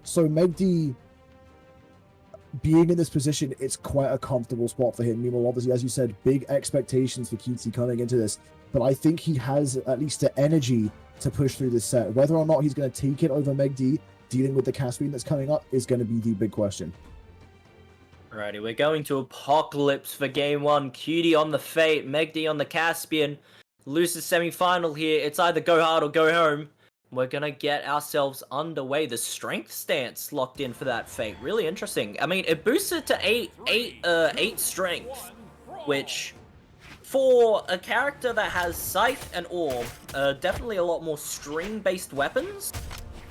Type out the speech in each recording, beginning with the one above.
So MEGD being in this position, it's quite a comfortable spot for him. Meanwhile, obviously, as you said, big expectations for QT coming into this. But I think he has at least the energy to push through this set. Whether or not he's going to take it over MEGD, dealing with the Caspian that's coming up, is going to be the big question. Alrighty, we're going to Apocalypse for game 1. QT on the Fate, MEGD on the Caspian. Loses semi-final here. It's either go hard or go home. We're gonna get ourselves underway. The strength stance locked in for that Fate. Really interesting. I mean, it boosts it to 8 strength, which for a character that has Scythe and Orb, definitely a lot more string-based weapons,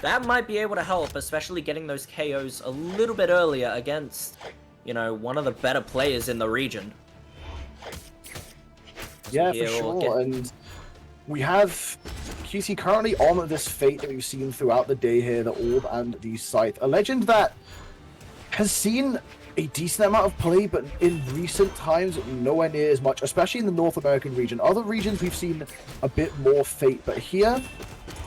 that might be able to help, especially getting those KOs a little bit earlier against, you know, one of the better players in the region. Yeah, for sure. And we have QT currently on this Fate that we've seen throughout the day here, the Orb and the Scythe. A legend that has seen a decent amount of play, but in recent times, nowhere near as much, especially in the North American region. Other regions, we've seen a bit more Fate, but here,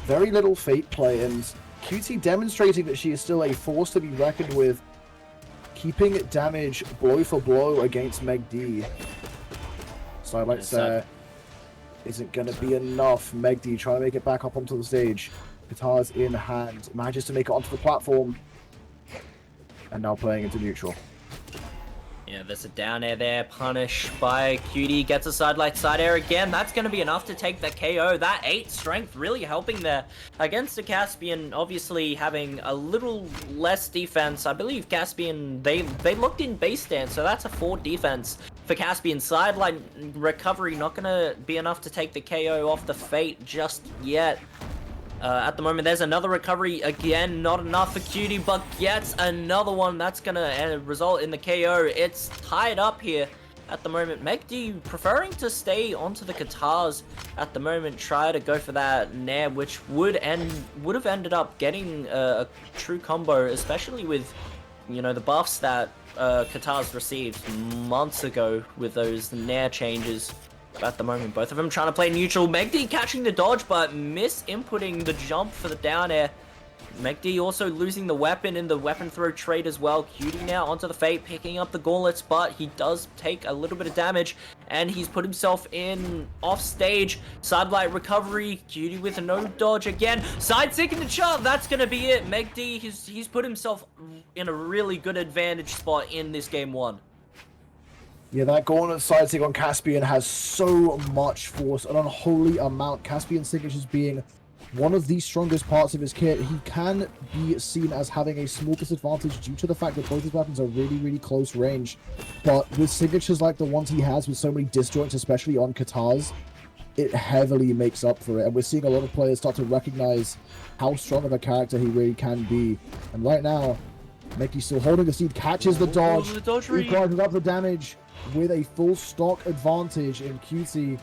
very little Fate play, and QT demonstrating that she is still a force to be reckoned with, keeping damage blow for blow against MEGD. Sidelight's there. Isn't going to be enough. MEGD trying to make it back up onto the stage. Guitars in hand. Manages to make it onto the platform. And now playing into neutral. Yeah, there's a down air there. Punish by QT. Gets a sidelight side air again. That's going to be enough to take the KO. That 8 strength really helping there. Against the Caspian, obviously having a little less defense. I believe Caspian, they looked in base stance, so that's a 4 defense. For Caspian, sideline recovery not going to be enough to take the KO off the Fate just yet. At the moment, there's another recovery again, not enough for QT, but gets another one. That's going to result in the KO. It's tied up here at the moment. MEGD preferring to stay onto the guitars at the moment, try to go for that nair, which would have ended up getting a true combo, especially with, you know, the buffs that Katars received months ago with those nair changes. At the moment, both of them trying to play neutral. MEGD catching the dodge, but misinputting the jump for the down air. MEGD also losing the weapon in the weapon throw trade as well. QT now onto the Fate, picking up the gauntlets, but he does take a little bit of damage, and he's put himself in off stage. Sidelight recovery. QT with a no dodge again. Side signature. That's gonna be it. MEGD, he's put himself in a really good advantage spot in this game 1. Yeah, that gauntlet side sig on Caspian has so much force, an unholy amount. Caspian's signatures being one of the strongest parts of his kit. He can be seen as having a small disadvantage due to the fact that both his weapons are really, really close range. But with signatures like the ones he has with so many disjoints, especially on Katars, it heavily makes up for it. And we're seeing a lot of players start to recognize how strong of a character he really can be. And right now, MEGD still holding the seed, catches the dodge, equalizes up the damage with a full stock advantage, in QT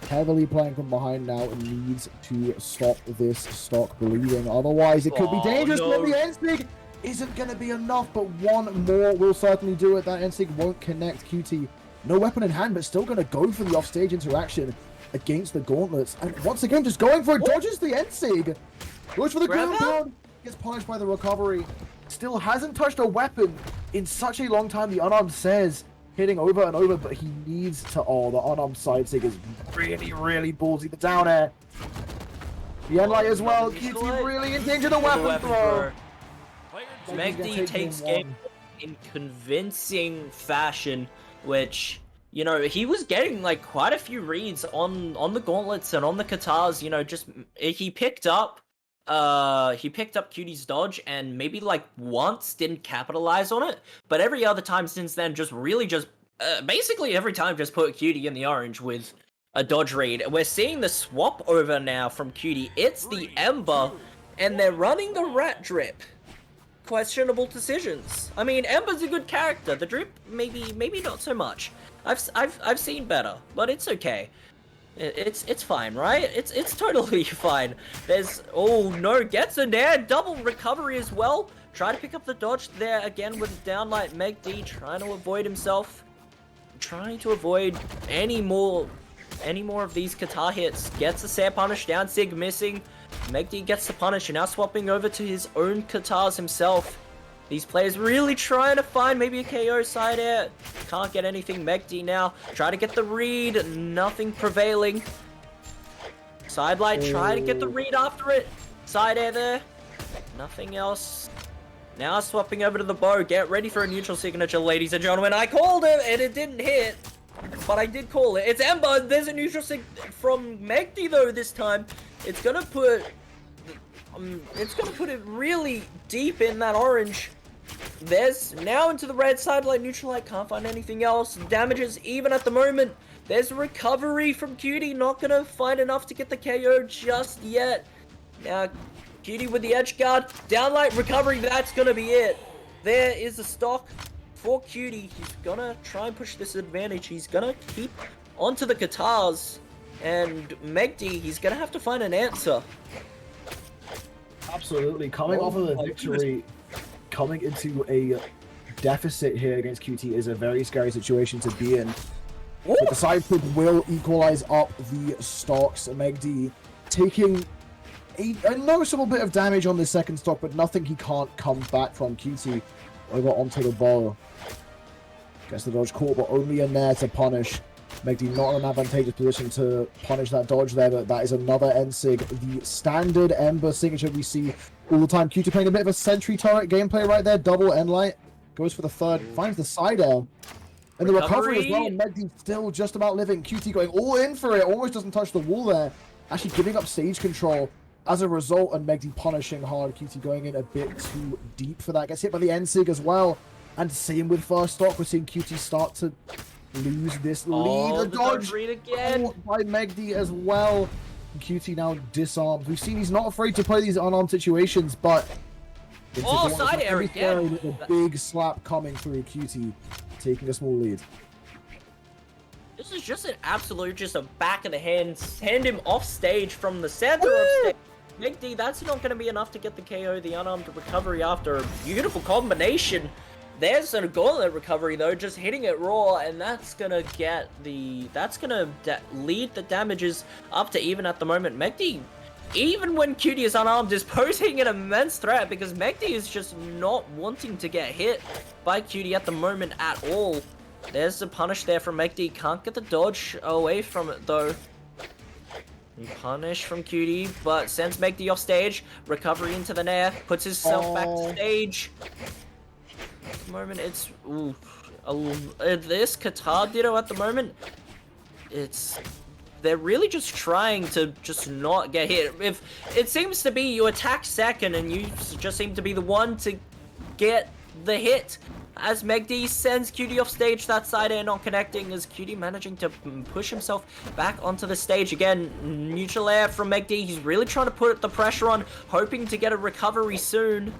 heavily playing from behind now and needs to stop this stock bleeding. Otherwise, it could be dangerous. No. But the N-Sig isn't going to be enough, but one more will certainly do it. That N-Sig won't connect. QT, no weapon in hand, but still going to go for the offstage interaction against the gauntlets. And once again, just going for it, dodges the N-Sig. Goes for the ground pound, gets punished by the recovery. Still hasn't touched a weapon in such a long time, the unarmed says. Hitting over and over, but he needs to... Oh, the unarmed side sig is really, really ballsy. The down air. The end light as well. QT really in danger. The weapon throw. MEGD takes game in convincing fashion, which, you know, he was getting like quite a few reads on the gauntlets and on the Katars. You know, just he picked up QT's dodge and maybe like once didn't capitalize on it, but every other time since then just basically every time just put QT in the orange with a dodge read. We're seeing the swap over now from QT. It's the Ember and they're running the Rat Drip. Questionable decisions. I mean, Ember's a good character. The Drip maybe not so much. I've seen better, but it's okay. It's fine, right? It's totally fine. There's... Oh, no. Gets a nair. Double recovery as well. Try to pick up the dodge there again with downlight. MEGD trying to avoid himself. Trying to avoid any more of these Katar hits. Gets a Sair punish down. Sig missing. MEGD gets the punish and now swapping over to his own Katars himself. These players really trying to find maybe a KO side air. Can't get anything. MEGD now try to get the read. Nothing prevailing. Sidelight try to get the read after it. Side air there. Nothing else. Now swapping over to the bow. Get ready for a neutral signature, ladies and gentlemen. I called it and it didn't hit. But I did call it. It's Ember. There's a neutral sig from MEGD though this time. It's gonna put it really deep in that orange. There's now into the red side, like Neutralite can't find anything else. Damages even at the moment. There's a recovery from Cutie, not gonna find enough to get the KO just yet. Now, Cutie with the edge guard, downlight recovery, that's gonna be it. There is the stock for Cutie. He's gonna try and push this advantage. He's gonna keep onto the Katars. And MEGD, he's gonna have to find an answer. Absolutely, coming off of the victory, coming into a deficit here against QT is a very scary situation to be in. But the side pick will equalize up the stocks. MEGD taking a noticeable bit of damage on the second stock, but nothing he can't come back from. QT over onto the ball. Gets the dodge caught, but only in there to punish. MEGD not in an advantageous position to punish that dodge there, but that is another end sig. The standard Ember signature we see all the time. QT playing a bit of a sentry turret gameplay right there. Double end light. Goes for the third. Finds the side air. And the recovery as well. MEGD still just about living. QT going all in for it. Almost doesn't touch the wall there. Actually giving up stage control as a result, and MEGD punishing hard. QT going in a bit too deep for that. Gets hit by the end sig as well. And same with first stock. We're seeing QT start to lose this lead. The dodge again by MEGD as well. QT now disarms. We've seen he's not afraid to play these unarmed situations, but side air again. With a big slap coming through. QT taking a small lead. This is just an absolute, just a back of the hand. Send him off stage from the center of stage. MEGD, that's not going to be enough to get the KO. The unarmed recovery after a beautiful combination. There's a gauntlet recovery though, just hitting it raw, and that's gonna get the, lead the damages up to even at the moment. MEGD, even when QT is unarmed, is posing an immense threat because MEGD is just not wanting to get hit by QT at the moment at all. There's the punish there from MEGD, can't get the dodge away from it though. Punish from QT, but sends MEGD off stage, recovery into the nair, puts himself back to stage. At the moment, it's this Qatar Ditto at the moment. They're really just trying to just not get hit. If it seems to be you attack second and you just seem to be the one to get the hit. As MEGD sends QT off stage, that side air not connecting, as QT managing to push himself back onto the stage again. Neutral air from MEGD. He's really trying to put the pressure on, hoping to get a recovery soon.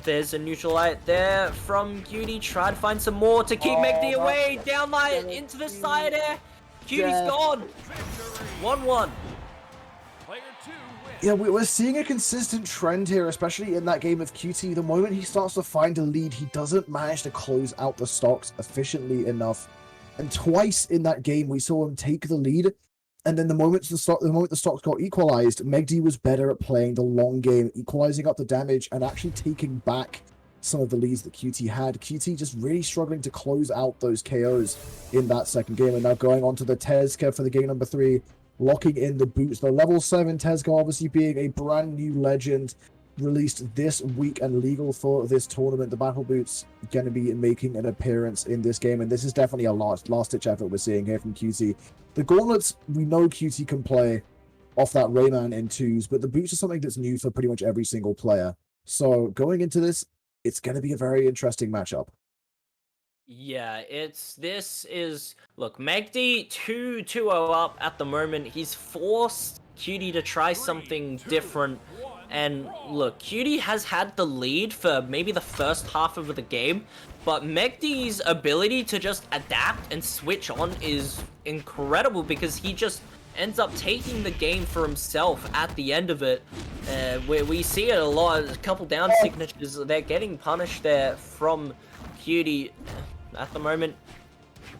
There's a neutral light there from QT. Try to find some more to keep MEGD away. Down light into the side air. QT's gone. 1-1. Yeah, we're seeing a consistent trend here, especially in that game of QT. The moment he starts to find a lead, he doesn't manage to close out the stocks efficiently enough. And twice in that game, we saw him take the lead. And then the moment the stocks got equalized, MEGD was better at playing the long game, equalizing up the damage and actually taking back some of the leads that QT had. QT just really struggling to close out those KOs in that second game. And now going on to the Tesco for the game number 3, locking in the boots. The level 7 Tesco obviously being a brand new legend released this week and legal for this tournament. The battle boots going to be making an appearance in this game, and this is definitely a last-ditch effort we're seeing here from QT. The gauntlets, we know QT can play off that Rayman in 2s, but the boots are something that's new for pretty much every single player. So going into this, it's going to be a very interesting matchup. Yeah, look, MEGD 2-0 up at the moment. He's forced QT to try something different. And look, QT has had the lead for maybe the first half of the game, but MEGD's ability to just adapt and switch on is incredible because he just ends up taking the game for himself at the end of it. Where we see it a lot, a couple down signatures, they're getting punished there from QT at the moment.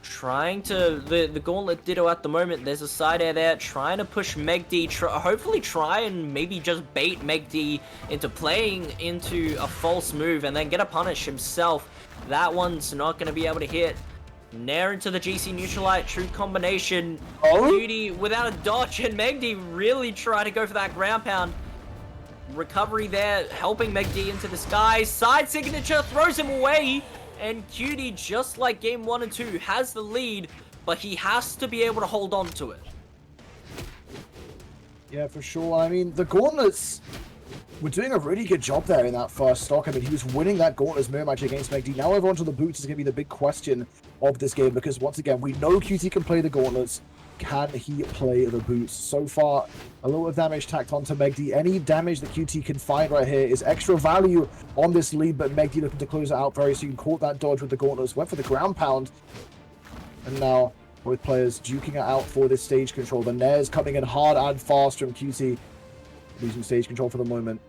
trying to the Gauntlet Ditto at the moment. There's a side air there trying to push MEGD, hopefully try and maybe just bait MEGD into playing into a false move and then get a punish himself. That one's not going to be able to hit. Nair into the GC Neutralite, true combination. Beauty without a dodge, and MEGD really try to go for that ground pound. Recovery there, helping MEGD into the sky. Side signature throws him away, and Cutie, just like game 1 and 2, has the lead, but he has to be able to hold on to it. Yeah, for sure. I mean, the Gauntlets were doing a really good job there in that first stock. I mean, he was winning that Gauntlets mirror match against MEGD. Now over onto the boots is going to be the big question of this game, because once again, we know QT can play the Gauntlets. Can he play the boots? So far, a little of damage tacked onto MEGD. Any damage that QT can find right here is extra value on this lead, but MEGD looking to close it out very soon. Caught that dodge with the Gauntlets, went for the ground pound, and now both players duking it out for this stage control. The Nair's coming in hard and fast from QT. Losing stage control for the moment.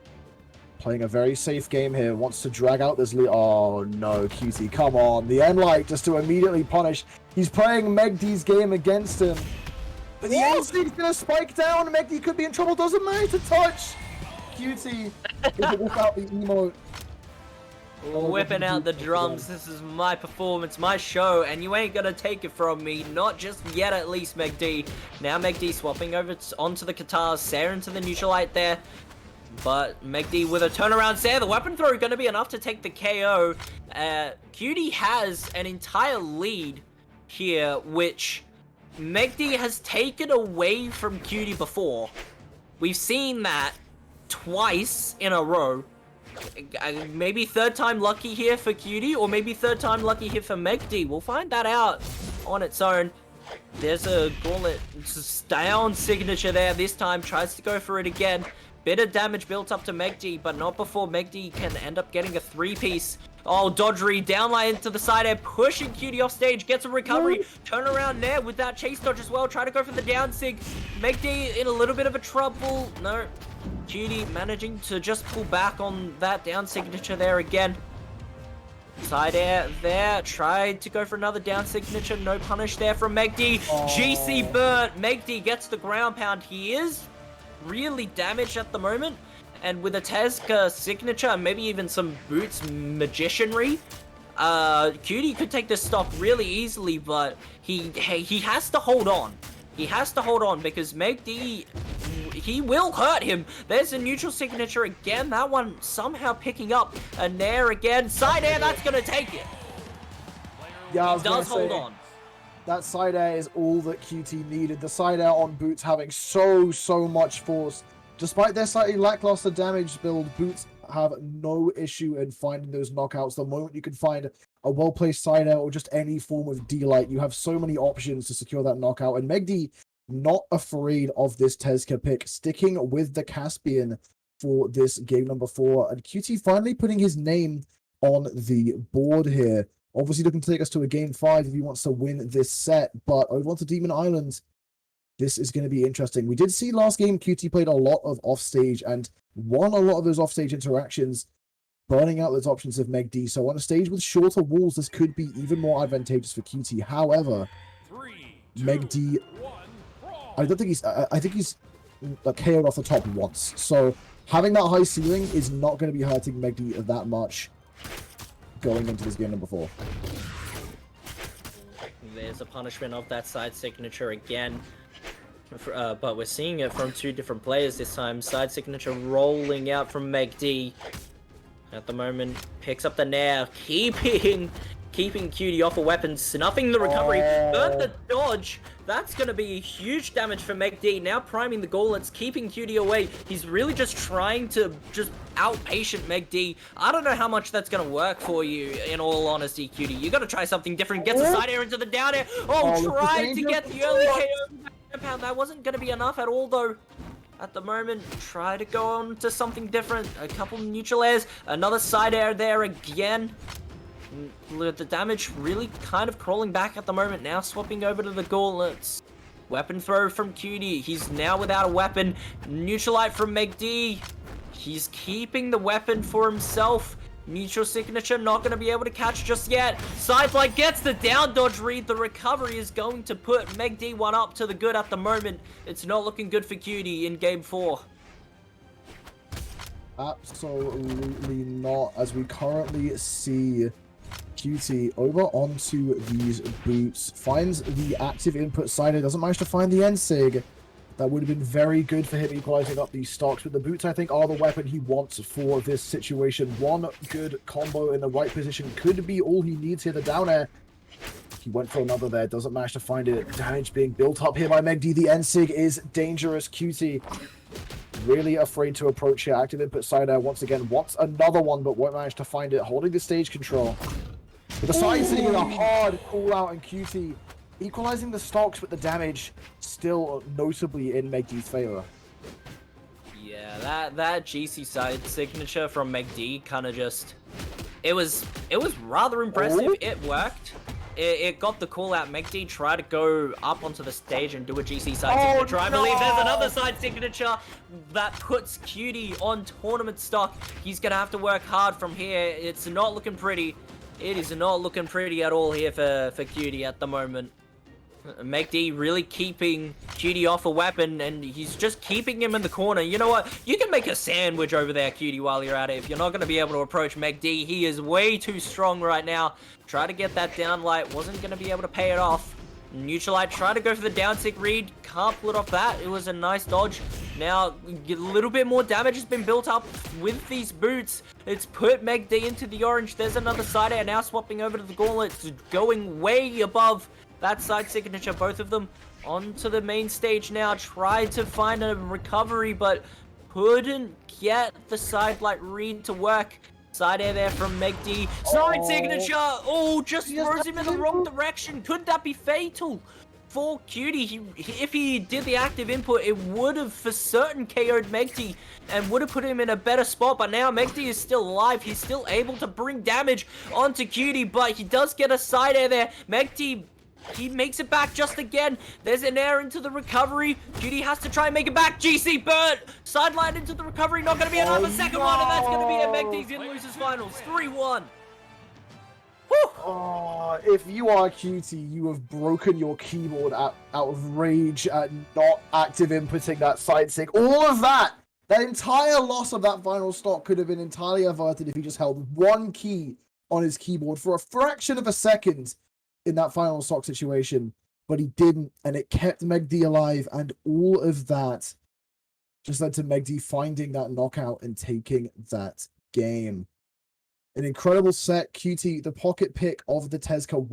Playing a very safe game here. Wants to drag out this lead. Oh no, QT, come on. The end light just to immediately punish. He's playing MEGD's game against him. But the end state's gonna spike down. MEGD could be in trouble. Doesn't manage to touch. QT is without the emote. Whipping out the drums. This is my performance, my show, and you ain't gonna take it from me. Not just yet, at least, MEGD. Now MEGD swapping over onto the guitars. Sarah into the Neutralite there. But MEGD with a turnaround Sarah. The weapon throw gonna be enough to take the KO. Cutie has an entire lead here, which MEGD has taken away from Cutie before. We've seen that twice in a row. Maybe third time lucky here for Cutie, or maybe third time lucky here for MEGD. We'll find that out on its own. There's a Gauntlet down signature there. This time tries to go for it again. Bit of damage built up to MEGD, but not before MEGD can end up getting a 3-piece. Oh, dodgery, downline into the side air, pushing Cutie off stage, gets a recovery, turn around there with that chase dodge as well, try to go for the down sig. MEGD in a little bit of a trouble. No, Cutie managing to just pull back on that down signature there again. Side air there, tried to go for another down signature, no punish there from MEGD. GC burnt, MEGD gets the ground pound. He is really damaged at the moment, and with a Tesco signature, maybe even some boots magicianry, Cutie could take this stock really easily, but he has to hold on. He has to hold on because MEGD, he will hurt him. There's a neutral signature again. That one somehow picking up a Nair again. Side air, that's going to take it. Yeah, he does hold on. That side air is all that QT needed. The side air on Boots having so much force. Despite their slightly lackluster damage build, Boots have no issue in finding those knockouts. The moment you can find a well-placed side air or just any form of D-Light, you have so many options to secure that knockout. And MEGD not afraid of this Tesco pick, sticking with the Caspian for this game number 4. And QT finally putting his name on the board here. Obviously looking to take us to a game 5 if he wants to win this set, but over onto Demon Island, this is going to be interesting. We did see last game QT played a lot of offstage and won a lot of those offstage interactions, burning out those options of MEGD. So on a stage with shorter walls, this could be even more advantageous for QT. However, MEGD, I think he's KO'd off the top once. So having that high ceiling is not going to be hurting MEGD that much going into this game number 4. There's a punishment of that side signature again. But we're seeing it from 2 different players this time. Side signature rolling out from MEGD. At the moment, picks up the Nair, keeping Cutie off a weapon, snuffing the recovery, burnt the dodge. That's going to be huge damage for MEGD. Now priming the gauntlets, keeping Cutie away. He's really just trying to outpatient MEGD. I don't know how much that's going to work for you, in all honesty, Cutie. You got to try something different. Gets a side air into the down air. Tried to get the early KO. That wasn't going to be enough at all, though. At the moment, try to go on to something different. A couple neutral airs, another side air there again. The damage really kind of crawling back at the moment. Now swapping over to the gauntlets. Weapon throw from Cutie. He's now without a weapon. Neutralite from MEGD. He's keeping the weapon for himself. Neutral signature not going to be able to catch just yet. Sidelight gets the down dodge read. The recovery is going to put MEGD one up to the good at the moment. It's not looking good for Cutie in game 4. Absolutely not, as we currently see Cutie over onto these boots. Finds the active input side. It doesn't manage to find the end sig. That would have been very good for him equalizing up these stocks, but the boots, I think, are the weapon he wants for this situation. One good combo in the right position could be all he needs here. The down air. He went for another there, doesn't manage to find it. Damage being built up here by MEGD. The end sig is dangerous. Cutie really afraid to approach here. Active input side air once again. Wants another one, but won't manage to find it. Holding the stage control. But the side sig with a hard call out, and Cutie equalizing the stocks, but the damage still notably in MEGD's favor. Yeah, that GC side signature from MEGD kind of just... It was rather impressive. Oh. It worked. It got the call out. MEGD tried to go up onto the stage and do a GC side signature. I believe there's another side signature that puts Cutie on tournament stock. He's going to have to work hard from here. It's not looking pretty. It is not looking pretty at all here for Cutie at the moment. MEGD really keeping Cutie off a weapon, and he's just keeping him in the corner. You know what? You can make a sandwich over there, Cutie, while you're at it. If you're not going to be able to approach MEGD, he is way too strong right now. Try to get that down light. Wasn't going to be able to pay it off. Neutralite tried to go for the down tick read. Can't pull it off that. It was a nice dodge. Now, a little bit more damage has been built up with these boots. It's put MEGD into the orange. There's another side air now swapping over to the gauntlet. It's going way above that side signature. Both of them onto the main stage now. Tried to find a recovery, but couldn't get the side light read to work. Side air there from MEGD. Side signature! Oh, just throws him in the wrong direction. Could that be fatal for Cutie? If he did the active input, it would have for certain KO'd MEGD and would have put him in a better spot. But now MEGD is still alive. He's still able to bring damage onto Cutie, but he does get a side air there. MEGD, he makes it back just again. There's an air into the recovery. Cutie has to try and make it back. GC burn. Sideline into the recovery. Not going to be another second one. And that's going to be it. MEGD's in losers finals. 3-1. Oh, if you are Cutie, you have broken your keyboard out of rage at not active inputting that side sig. All of that entire loss of that final stock could have been entirely averted if he just held one key on his keyboard for a fraction of a second in that final stock situation, but he didn't, and it kept MEGD alive, and all of that just led to MEGD finding that knockout and taking that game. An incredible set. Cutie, the pocket pick of the Tesco.